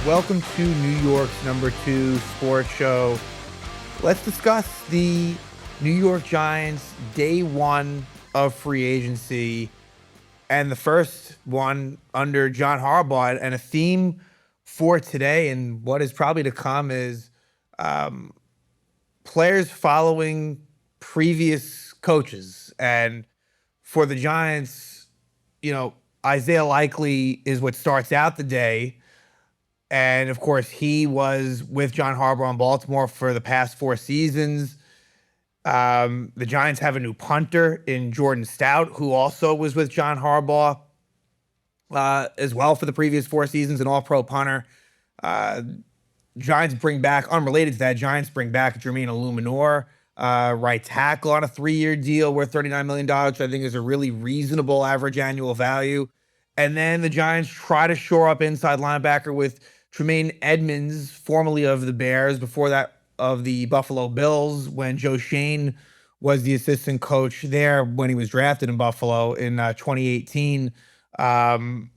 Welcome to New York's #2 sports show. Let's discuss the New York Giants day one of free agency and the first one under John Harbaugh. And a theme for today and what is probably to come is players following previous coaches. And for the Giants, Isaiah Likely is what starts out the day. And of course, he was with John Harbaugh in Baltimore for the past 4 seasons. The Giants have a new punter in Jordan Stout, who also was with John Harbaugh as well for the previous 4 seasons, an all-pro punter. Giants bring back, unrelated to that, Jermaine Eluemunor, right tackle on a 3-year deal worth $39 million, which I think is a really reasonable average annual value. And then the Giants try to shore up inside linebacker with Tremaine Edmunds, formerly of the Bears, before that of the Buffalo Bills, when Joe Shane was the assistant coach there when he was drafted in Buffalo in 2018. And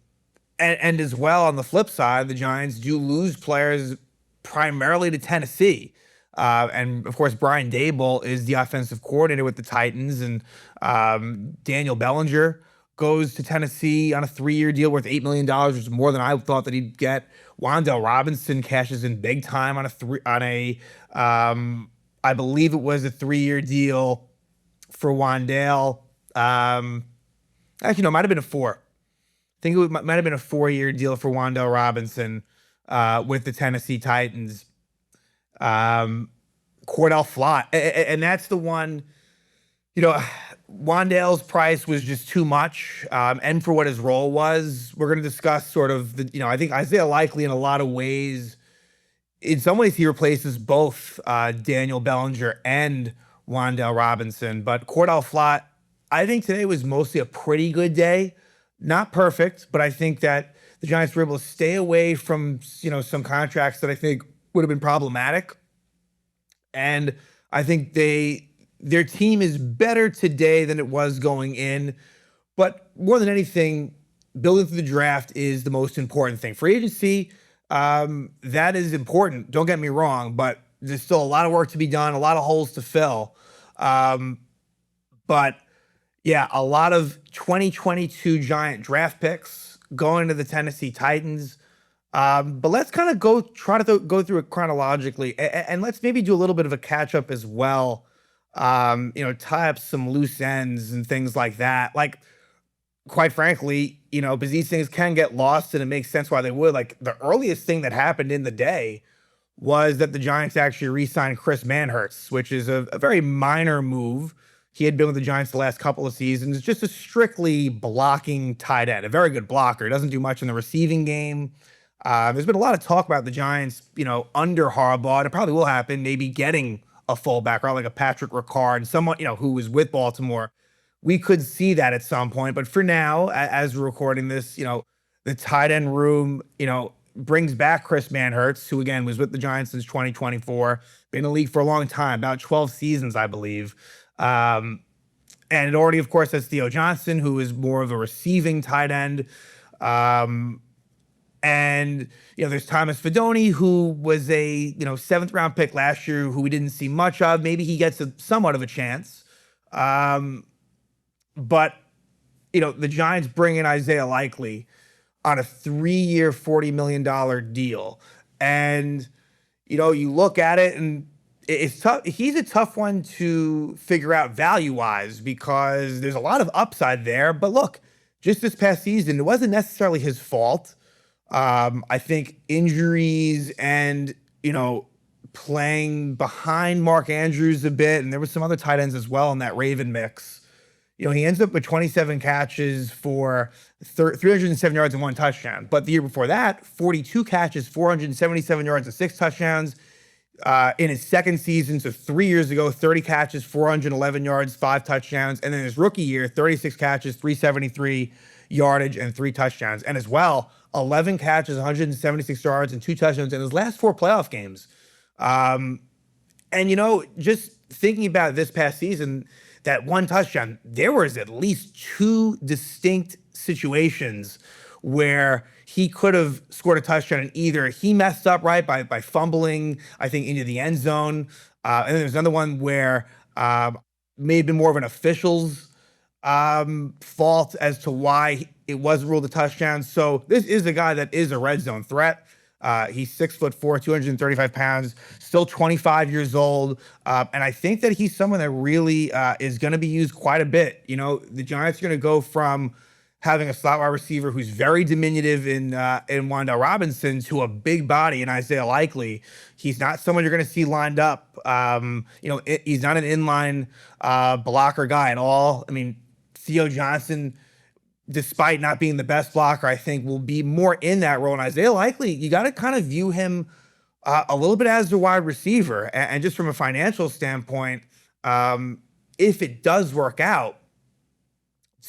as well, on the flip side, the Giants do lose players primarily to Tennessee. And of course, Brian Daboll is the offensive coordinator with the Titans, and Daniel Bellinger goes to Tennessee on a 3-year deal worth $8 million, which is more than I thought that he'd get. Wan'Dale Robinson cashes in big time on I believe it was a 3-year deal for Wan'Dale. Actually, no, it might have been a 4. I think it might have been a 4-year deal for Wan'Dale Robinson with the Tennessee Titans. Cor'Dale Flott, and that's the one, Wan'Dale's price was just too much, and for what his role was. We're going to discuss sort of I think Isaiah Likely in a lot of ways, in some ways he replaces both Daniel Bellinger and Wan'Dale Robinson. But Cor'Dale Flott, I think today was mostly a pretty good day. Not perfect, but I think that the Giants were able to stay away from, some contracts that I think would have been problematic. And I think their team is better today than it was going in. But more than anything, building through the draft is the most important thing. Free agency, that is important. Don't get me wrong, but there's still a lot of work to be done, a lot of holes to fill. But yeah, a lot of 2022 Giant draft picks going to the Tennessee Titans. But let's kind of go through it chronologically, and let's maybe do a little bit of a catch up as well. Tie up some loose ends and things like that. Like, quite frankly, because these things can get lost, and it makes sense why they would. Like, the earliest thing that happened in the day was that the Giants actually re-signed Chris Manhertz, which is a very minor move. He had been with the Giants the last couple of seasons, just a strictly blocking tight end, a very good blocker. Doesn't do much in the receiving game. There's been a lot of talk about the Giants, under Harbaugh, and it probably will happen, maybe getting a fullback, right, like a Patrick Ricard, someone, who was with Baltimore. We could see that at some point. But for now, as we're recording this, the tight end room, brings back Chris Manhertz, who, again, was with the Giants since 2024, been in the league for a long time, about 12 seasons, I believe. And it already, of course, has Theo Johnson, who is more of a receiving tight end. And, there's Thomas Fidone, who was a, 7th round pick last year, who we didn't see much of. Maybe he gets somewhat of a chance. But, the Giants bring in Isaiah Likely on a 3-year, $40 million deal. And, you look at it and it's tough. He's a tough one to figure out value-wise because there's a lot of upside there. But look, just this past season, it wasn't necessarily his fault. I think injuries and, playing behind Mark Andrews a bit, and there was some other tight ends as well in that Raven mix. He ends up with 27 catches for 307 yards and 1 touchdown. But the year before that, 42 catches, 477 yards and 6 touchdowns. In his second season, so 3 years ago, 30 catches, 411 yards, 5 touchdowns. And then his rookie year, 36 catches, 373 yardage, and 3 touchdowns. And as well, 11 catches, 176 yards, and 2 touchdowns in his last 4 playoff games. And, just thinking about this past season, that 1 touchdown, there was at least 2 distinct situations where he could have scored a touchdown, and either he messed up, right, by fumbling, I think, into the end zone. And then there's another one where may have been more of an official's fault as to why it was ruled a touchdown. So this is a guy that is a red zone threat. He's 6'4", 235 pounds, still 25 years old. And I think that he's someone that really is going to be used quite a bit. You know, the Giants are going to go from having a slot wide receiver who's very diminutive in Wan'Dale Robinson to a big body in Isaiah Likely. He's not someone you're going to see lined up. He's not an inline blocker guy at all. I mean, Theo Johnson, despite not being the best blocker, I think will be more in that role. And Isaiah Likely, you got to kind of view him a little bit as a wide receiver. And just from a financial standpoint, if it does work out,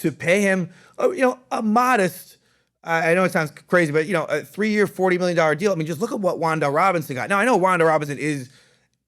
to pay him, a modest, I know it sounds crazy, but, a 3-year, $40 million deal. I mean, just look at what Wan'Dale Robinson got. Now, I know Wan'Dale Robinson is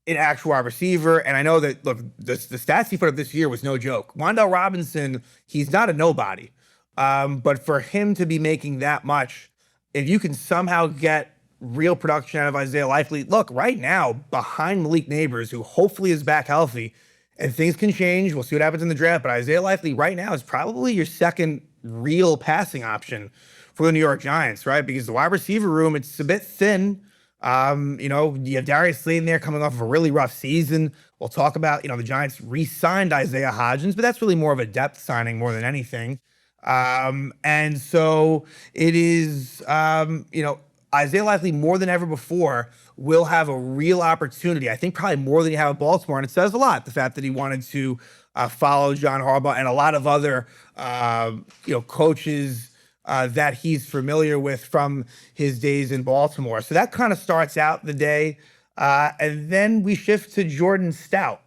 an actual wide receiver, and I know that, look, the stats he put up this year was no joke. Wan'Dale Robinson, he's not a nobody. But for him to be making that much, if you can somehow get real production out of Isaiah Likely, look, right now, behind Malik Neighbors, who hopefully is back healthy, and things can change. We'll see what happens in the draft. But Isaiah Likely right now is probably your second real passing option for the New York Giants, right? Because the wide receiver room, it's a bit thin. You have Darius Slayton there coming off of a really rough season. We'll talk about, the Giants re-signed Isaiah Hodgins, but that's really more of a depth signing more than anything. And so it is, Isaiah Likely more than ever before will have a real opportunity. I think probably more than you have at Baltimore, and it says a lot, the fact that he wanted to follow John Harbaugh and a lot of other, coaches that he's familiar with from his days in Baltimore. So that kind of starts out the day. And then we shift to Jordan Stout.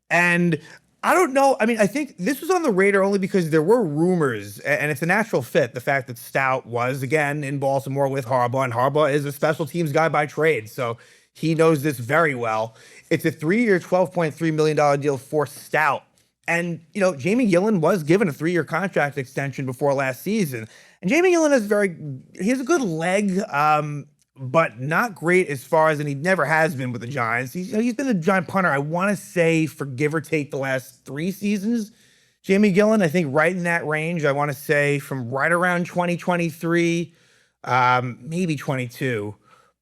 And I don't know. I mean, I think this was on the radar only because there were rumors, and it's a natural fit, the fact that Stout was, again, in Baltimore with Harbaugh, and Harbaugh is a special teams guy by trade, so he knows this very well. It's a 3-year, $12.3 million deal for Stout. And, Jamie Gillan was given a 3-year contract extension before last season. And Jamie Gillan he has a good leg, but not great as far as, and he never has been with the Giants. He's been the Giant punter, I want to say, for give or take the last 3 seasons. Jamie Gillan, I think right in that range, I want to say from right around 2023, maybe 22.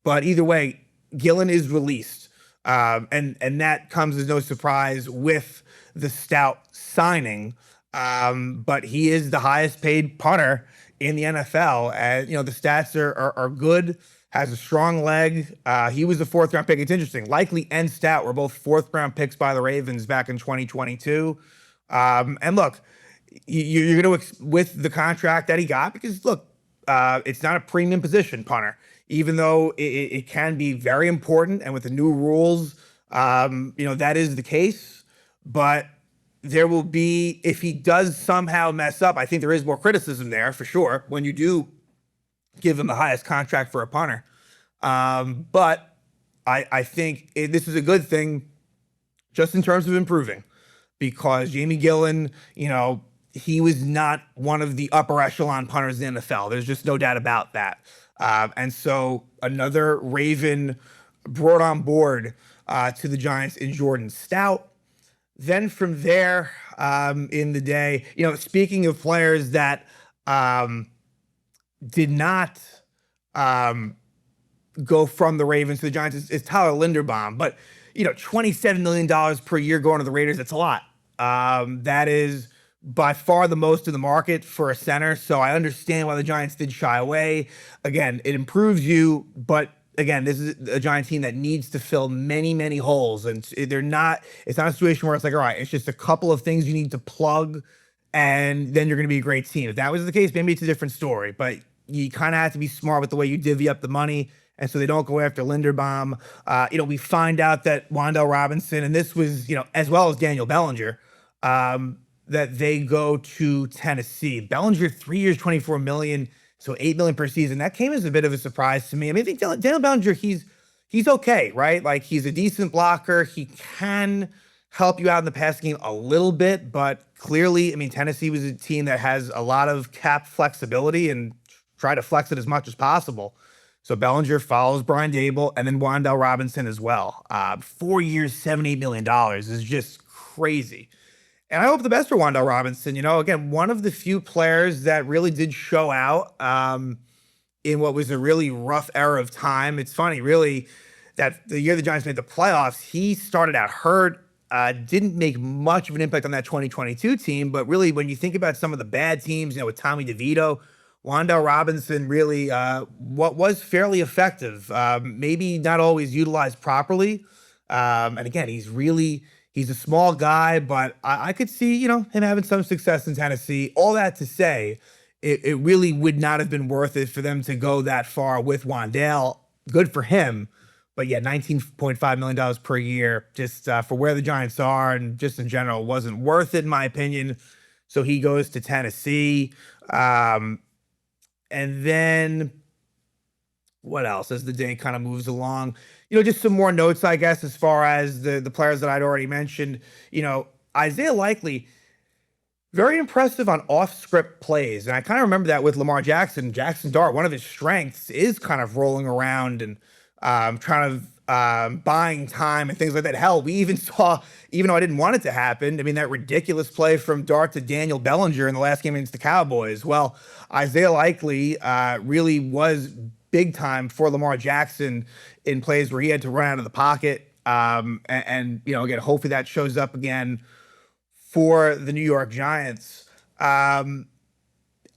But either way, Gillan is released. And that comes as no surprise with the Stout signing. But he is the highest paid punter in the NFL. And, the stats are good. Has a strong leg. He was a 4th-round pick. It's interesting. Likely and Stout were both 4th-round picks by the Ravens back in 2022. And look, you're going to, with the contract that he got, because look, it's not a premium position, punter, even though it can be very important. And with the new rules, that is the case. But there will be, if he does somehow mess up, I think there is more criticism there for sure when you do give him the highest contract for a punter. But I think this is a good thing just in terms of improving, because Jamie Gillan, he was not one of the upper echelon punters in the NFL. There's just no doubt about that. And so another Raven brought on board to the Giants in Jordan Stout. Then from there in the day, speaking of players that did not go from the Ravens to the Giants is Tyler Linderbaum. But, $27 million per year going to the Raiders, that's a lot. That is by far the most in the market for a center. So I understand why the Giants did shy away. Again, it improves you, but again, this is a Giants team that needs to fill many, many holes. And it's not a situation where it's like, all right, it's just a couple of things you need to plug and then you're going to be a great team. If that was the case, maybe it's a different story. But you kind of have to be smart with the way you divvy up the money. And so they don't go after Linderbaum. We find out that Wan'Dale Robinson, and this was, as well as Daniel Bellinger, that they go to Tennessee. Bellinger, 3 years, $24 million, so $8 million per season. That came as a bit of a surprise to me. I mean, I think Daniel Bellinger, he's okay, right? Like, he's a decent blocker. He can help you out in the passing game a little bit, but clearly, I mean, Tennessee was a team that has a lot of cap flexibility and try to flex it as much as possible. So Bellinger follows Brian Dable and then Wan'Dale Robinson as well. 4 years, $78 million is just crazy. And I hope the best for Wan'Dale Robinson. Again, one of the few players that really did show out in what was a really rough era of time. It's funny, really, that the year the Giants made the playoffs, he started out hurt, didn't make much of an impact on that 2022 team. But really, when you think about some of the bad teams, with Tommy DeVito, Wan'Dale Robinson really what was fairly effective, maybe not always utilized properly. And again, he's a small guy, but I could see, him having some success in Tennessee. All that to say, it really would not have been worth it for them to go that far with Wan'Dale. Good for him. But yeah, $19.5 million per year, just for where the Giants are and just in general, wasn't worth it, in my opinion. So he goes to Tennessee. And then what else as the day kind of moves along? Just some more notes, I guess, as far as the players that I'd already mentioned. Isaiah Likely, very impressive on off-script plays. And I kind of remember that with Lamar Jackson. Jackson Dart, one of his strengths is kind of rolling around and buying time and things like that. Hell, we even saw, even though I didn't want it to happen, that ridiculous play from Dart to Daniel Bellinger in the last game against the Cowboys. Well, Isaiah Likely really was big time for Lamar Jackson in plays where he had to run out of the pocket. Again, hopefully that shows up again for the New York Giants. And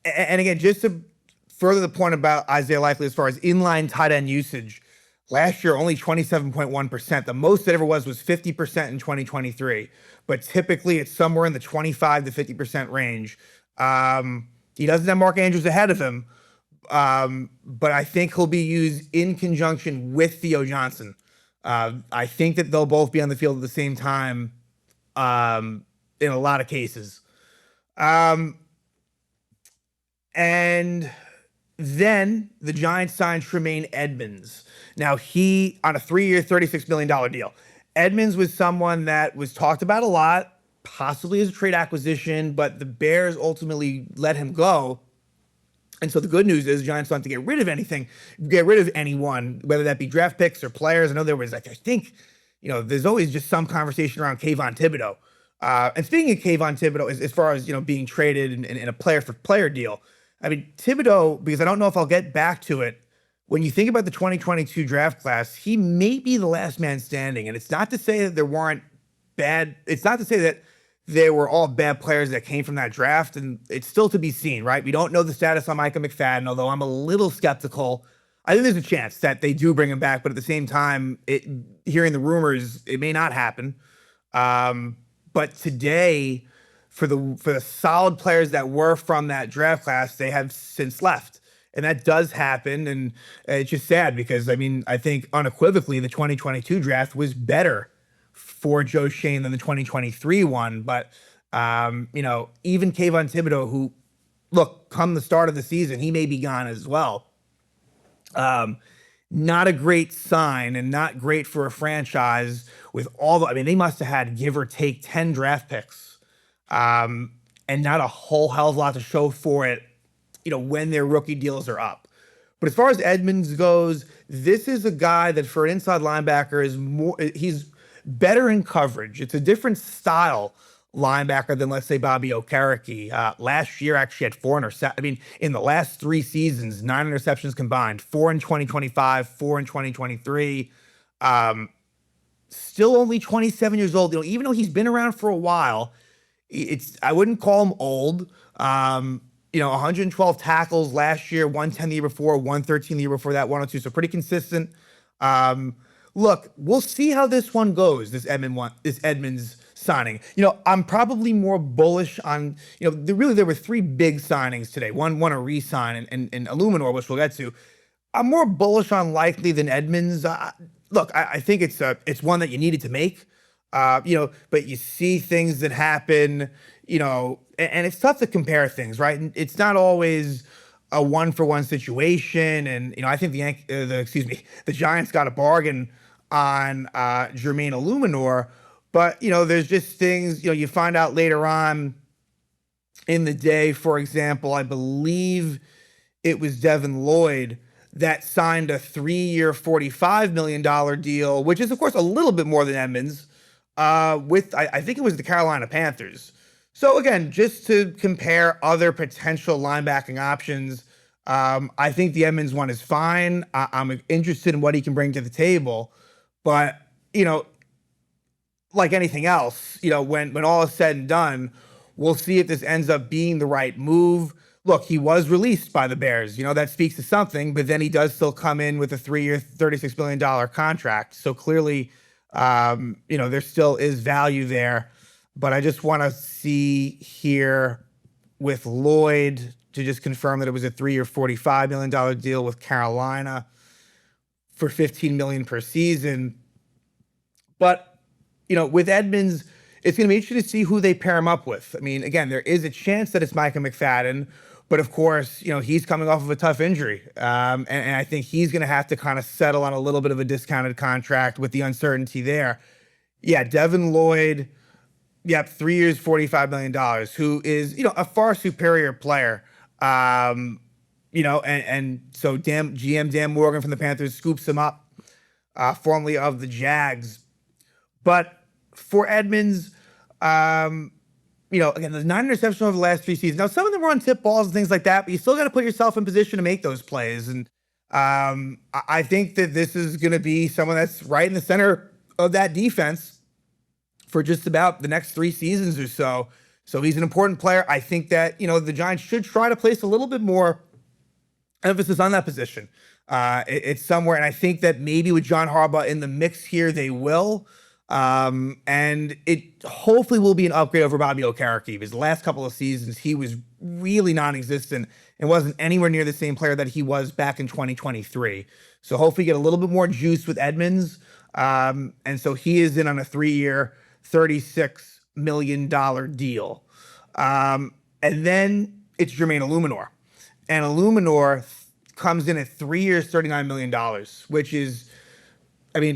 again, just to further the point about Isaiah Likely as far as inline tight end usage, last year, only 27.1%. The most it ever was 50% in 2023. But typically, it's somewhere in the 25 to 50% range. He doesn't have Mark Andrews ahead of him, but I think he'll be used in conjunction with Theo Johnson. I think that they'll both be on the field at the same time in a lot of cases. And then the Giants signed Tremaine Edmunds. Now, he, on a 3-year, $36 million deal. Edmunds was someone that was talked about a lot, possibly as a trade acquisition, but the Bears ultimately let him go. And so the good news is Giants don't have to get rid of anyone, whether that be draft picks or players. I know there was, I think, there's always just some conversation around Kayvon Thibodeau. And speaking of Kayvon Thibodeau, as far as, being traded in a player-for-player deal, Thibodeau, because I don't know if I'll get back to it, when you think about the 2022 draft class, he may be the last man standing. And it's not to say that there weren't bad, it's not to say that they were all bad players that came from that draft, and it's still to be seen, right? We don't know the status on Micah McFadden, although I'm a little skeptical. I think there's a chance that they do bring him back, but at the same time, hearing the rumors, it may not happen. But today, for the solid players that were from that draft class, they have since left. And that does happen, and it's just sad because, I think unequivocally the 2022 draft was better for Joe Schoen than the 2023 one. But, even Kayvon Thibodeau, who, look, come the start of the season, he may be gone as well. Not a great sign and not great for a franchise with all the, they must have had, give or take, 10 draft picks and not a whole hell of a lot to show for it, when their rookie deals are up. But as far as Edmunds goes, this is a guy that for an inside linebacker he's better in coverage. It's a different style linebacker than, let's say, Bobby Okereke. Last year actually had 4 interceptions. In the last 3 seasons, 9 interceptions combined, 4 in 2025, 4 in 2023. Still only 27 years old. Even though he's been around for a while, I wouldn't call him old. 112 tackles last year, 110 the year before, 113 the year before that, 102. So pretty consistent. Look, we'll see how this one goes, this Edmunds signing. I'm probably more bullish on, there were 3 big signings today. One a re-sign and Eluemunor, which we'll get to. I'm more bullish on Likely than Edmunds. Look, I think it's one that you needed to make. But you see things that happen, and it's tough to compare things, right? And it's not always a 1-for-1 situation. And, I think the Giants got a bargain on Jermaine Eluemunor, but, there's just things, you find out later on in the day. For example, I believe it was Devin Lloyd that signed a 3-year, $45 million deal, which is, of course, a little bit more than Edmunds, with, I think it was the Carolina Panthers. So, again, just to compare other potential linebacking options, I think the Edmunds one is fine. I'm interested in what he can bring to the table. But, like anything else, when all is said and done, we'll see if this ends up being the right move. Look, he was released by the Bears. That speaks to something, but then he does still come in with a 3-year, $36 million contract. So clearly, there still is value there. But I just want to see here with Lloyd to just confirm that it was a 3-year, $45 million deal with Carolina for $15 million per season. But, with Edmunds, it's going to be interesting to see who they pair him up with. I mean, again, there is a chance that it's Micah McFadden, but of course, he's coming off of a tough injury. And I think he's going to have to kind of settle on a little bit of a discounted contract with the uncertainty there. Yeah, Devin Lloyd, 3 years, $45 million, who is, a far superior player. And so GM Dan Morgan from the Panthers scoops him up, formerly of the Jags. But for Edmunds, again, there's 9 interceptions over the last 3 seasons. Now, some of them were on tip balls and things like that, but you still got to put yourself in position to make those plays. And I think that this is going to be someone that's right in the center of that defense for just about the next 3 seasons or so. So he's an important player. I think that, the Giants should try to place a little bit more emphasis on that position. It's somewhere, and I think that maybe with John Harbaugh in the mix here, they will. And it hopefully will be an upgrade over Bobby Okereke, because the last couple of seasons, he was really non-existent and wasn't anywhere near the same player that he was back in 2023. So hopefully get a little bit more juice with Edmunds. And so he is in on a 3-year, $36 million deal. And then it's Jermaine Eluemunor. And Eluemunor comes in at 3 years, $39 million, which is,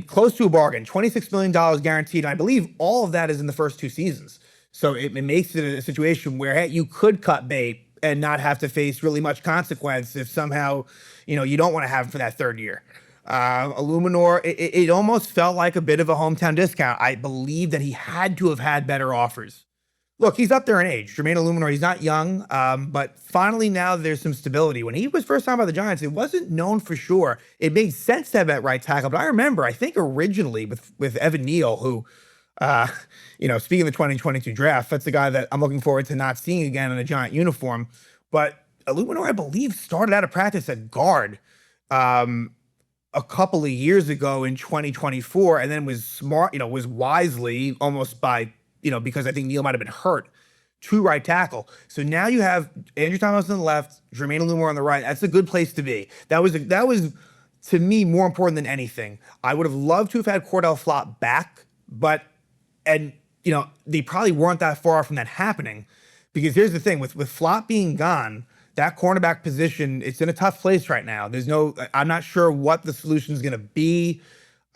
close to a bargain. $26 million guaranteed. And I believe all of that is in the first 2 seasons. So it makes it a situation where, hey, you could cut bait and not have to face really much consequence if somehow, you don't want to have him for that 3rd year. Eluemunor, it almost felt like a bit of a hometown discount. I believe that he had to have had better offers. Look, he's up there in age. Jermaine Eluemunor, he's not young, but finally now there's some stability. When he was first signed by the Giants, it wasn't known for sure. It made sense to have that right tackle, but I remember, I think originally with Evan Neal, who, speaking of the 2022 draft, that's the guy that I'm looking forward to not seeing again in a Giant uniform. But Eluemunor, I believe, started out of practice at guard a couple of years ago in 2024, and then was was wisely, almost by, because I think Neal might have been hurt, to right tackle. So now you have Andrew Thomas on the left, Jermaine Eluemunor on the right. That's a good place to be. That was to me more important than anything. I would have loved to have had Cor'Dale Flott back, but they probably weren't that far from that happening, because here's the thing, with Flott being gone, that cornerback position, it's in a tough place right now. I'm not sure what the solution is going to be.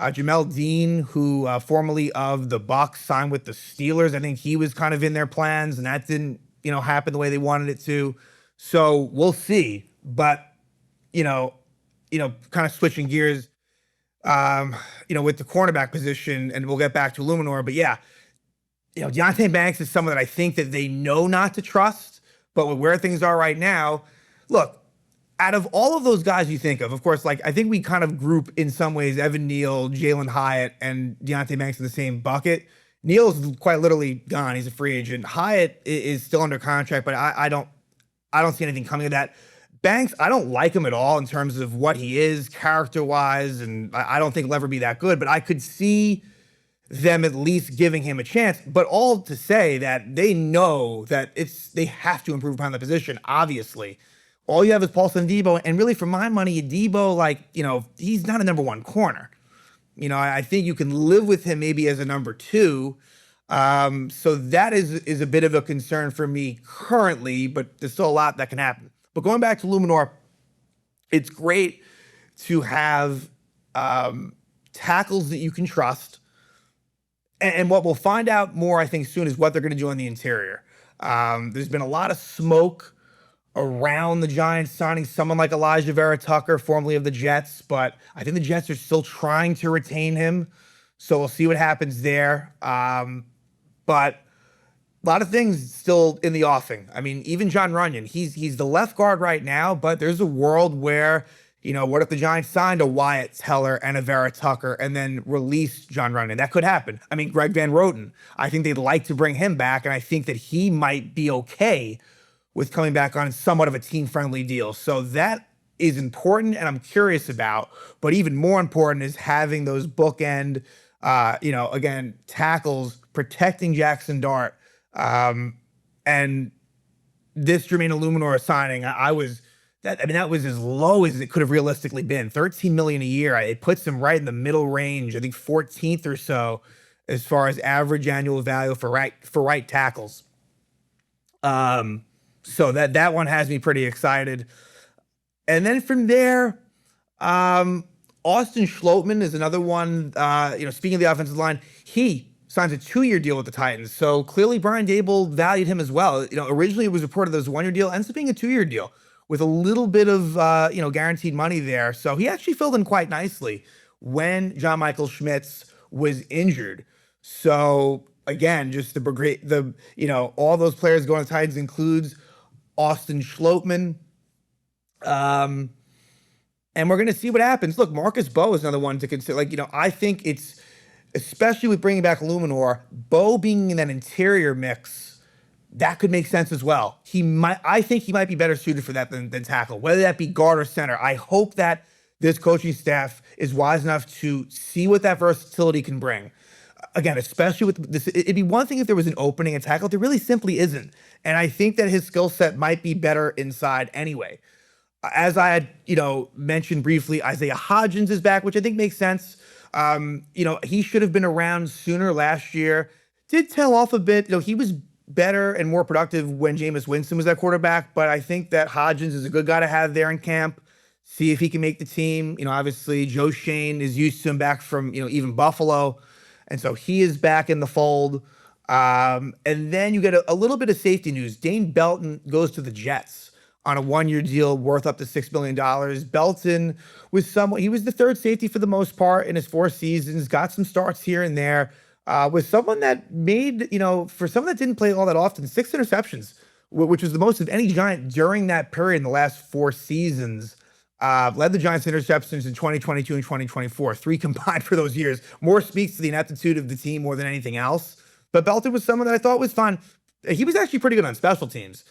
Jamel Dean, who formerly of the Bucs, signed with the Steelers. I think he was kind of in their plans, and that didn't, happen the way they wanted it to. So we'll see. But, kind of switching gears, with the cornerback position, and we'll get back to Eluemunor. But yeah, Deonte Banks is someone that I think that they know not to trust. But with where things are right now, look, out of all of those guys you think of course, I think we kind of group in some ways Evan Neal, Jalen Hyatt, and Deonte Banks in the same bucket. Neal's quite literally gone. He's a free agent. Hyatt is still under contract, but I don't see anything coming of that. Banks, I don't like him at all in terms of what he is character-wise, and I don't think he'll ever be that good, but I could see them at least giving him a chance. But all to say that they know that they have to improve upon the position, obviously. All you have is Paulson Adebo, and really, for my money, Adebo, he's not a number 1 corner. I think you can live with him maybe as a number 2. So that is a bit of a concern for me currently, but there's still a lot that can happen. But going back to Eluemunor, it's great to have tackles that you can trust. And what we'll find out more, I think, soon is what they're going to do on the interior. There's been a lot of smoke around the Giants signing someone like Elijah Vera Tucker, formerly of the Jets, but I think the Jets are still trying to retain him. So we'll see what happens there. But a lot of things still in the offing. I mean, even John Runyon, he's the left guard right now, but there's a world where, what if the Giants signed a Wyatt Teller and a Vera Tucker and then released John Runyon? That could happen. I mean, Greg Van Roten, I think they'd like to bring him back, and I think that he might be okay with coming back on somewhat of a team-friendly deal. So that is important, and I'm curious about. But even more important is having those bookend, again, tackles protecting Jackson Dart. And this Jermaine Eluemunor signing, that was as low as it could have realistically been. $13 million a year. It puts him right in the middle range. I think 14th or so as far as average annual value for right tackles. So that one has me pretty excited. And then from there, Austin Schlottmann is another one. Speaking of the offensive line, he signs a 2-year deal with the Titans. So clearly Brian Daboll valued him as well. Originally it was reported that it was a 1-year deal, ends up being a 2-year deal with a little bit of, guaranteed money there. So he actually filled in quite nicely when John Michael Schmitz was injured. So again, just all those players going to the Titans includes Austin Schlottmann. And we're going to see what happens. Look, Marcus Bowe is another one to consider. I think it's, especially with bringing back Eluemunor, Bowe being in that interior mix, that could make sense as well. I think he might be better suited for that than tackle, whether that be guard or center. I hope that this coaching staff is wise enough to see what that versatility can bring. Again, especially with this, it'd be one thing if there was an opening at tackle. There really simply isn't. And I think that his skill set might be better inside anyway. As I had, mentioned briefly, Isaiah Hodgins is back, which I think makes sense. He should have been around sooner last year. Did tail off a bit. He was better and more productive when Jameis Winston was at quarterback, but I think that Hodgins is a good guy to have there in camp. See if he can make the team. Obviously Joe Shane is used to him back from, even Buffalo. And so he is back in the fold. And then you get a little bit of safety news. Dane Belton goes to the Jets on a 1-year deal worth up to $6 million. Belton was he was the third safety for the most part in his 4 seasons, got some starts here and there, was someone that made, for someone that didn't play all that often, 6 interceptions, which was the most of any Giant during that period in the last 4 seasons. Led the Giants interceptions in 2022 and 2024, 3 combined for those years. More speaks to the ineptitude of the team more than anything else. But Belton was someone that I thought was fun. He was actually pretty good on special teams.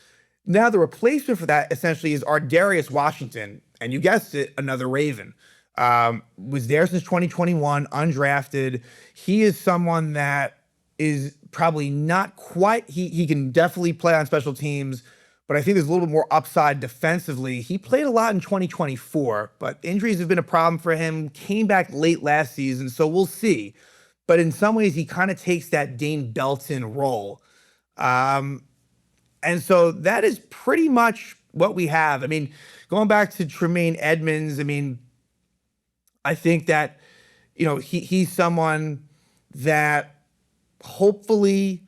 Now the replacement for that essentially is Ardarius Washington, and you guessed it, another Raven. Was there since 2021, undrafted. He is someone that is probably not quite, he can definitely play on special teams, but I think there's a little bit more upside defensively. He played a lot in 2024, but injuries have been a problem for him. Came back late last season, so we'll see. But in some ways, he kind of takes that Dane Belton role. And so that is pretty much what we have. I mean, going back to Tremaine Edmunds, I think that, he's someone that hopefully,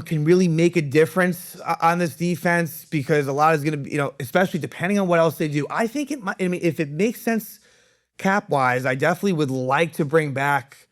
can really make a difference on this defense, because a lot is going to be, especially depending on what else they do. I think it might, if it makes sense cap-wise, I definitely would like to bring back,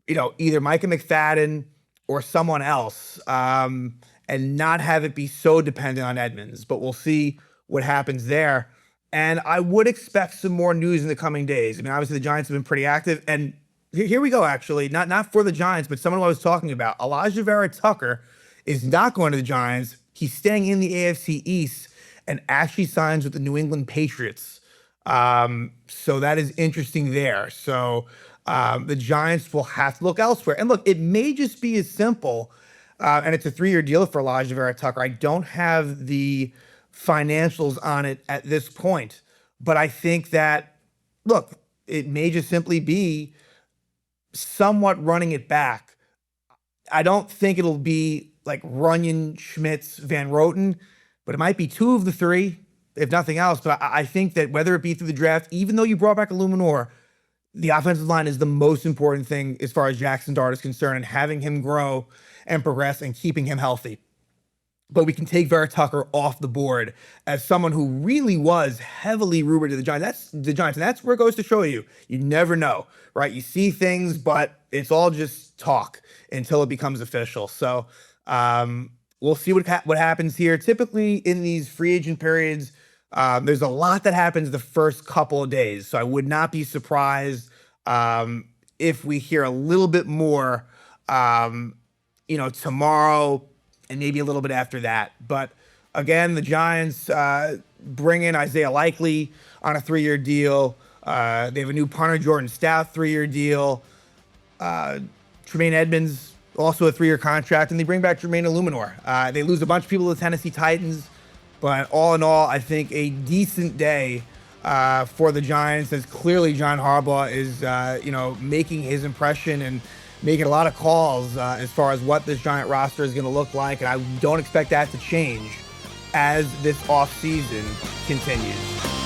either Micah McFadden or someone else, and not have it be so dependent on Edmunds. But we'll see what happens there. And I would expect some more news in the coming days. Obviously the Giants have been pretty active, and here we go, actually. Not for the Giants, but someone I was talking about. Elijah Vera Tucker is not going to the Giants. He's staying in the AFC East and actually signs with the New England Patriots. So that is interesting there. So the Giants will have to look elsewhere. And look, it may just be as simple, and it's a 3-year deal for Elijah Vera Tucker. I don't have the financials on it at this point, but I think that, look, it may just simply be somewhat running it back. I don't think it'll be like Runyon, Schmitz, Van Roten, but it might be 2 of the 3, if nothing else. But I think that whether it be through the draft, even though you brought back Eluemunor, the offensive line is the most important thing as far as Jackson Dart is concerned, and having him grow and progress and keeping him healthy. but we can take Vera Tucker off the board as someone who really was heavily rumored to the Giants. That's the Giants, and that's where it goes to show you. You never know, right? You see things, but it's all just talk until it becomes official. So we'll see what happens here. Typically in these free agent periods, there's a lot that happens the first couple of days. So I would not be surprised if we hear a little bit more, tomorrow and maybe a little bit after that. But again, the Giants bring in Isaiah Likely on a 3-year deal. They have a new punter, Jordan Stout, 3-year deal. Tremaine Edmunds, also a 3-year contract. And they bring back Jermaine Eluemunor. They lose a bunch of people to the Tennessee Titans. But all in all, I think a decent day for the Giants, as clearly John Harbaugh is, making his impression and making a lot of calls as far as what this Giant roster is going to look like. And I don't expect that to change as this offseason continues.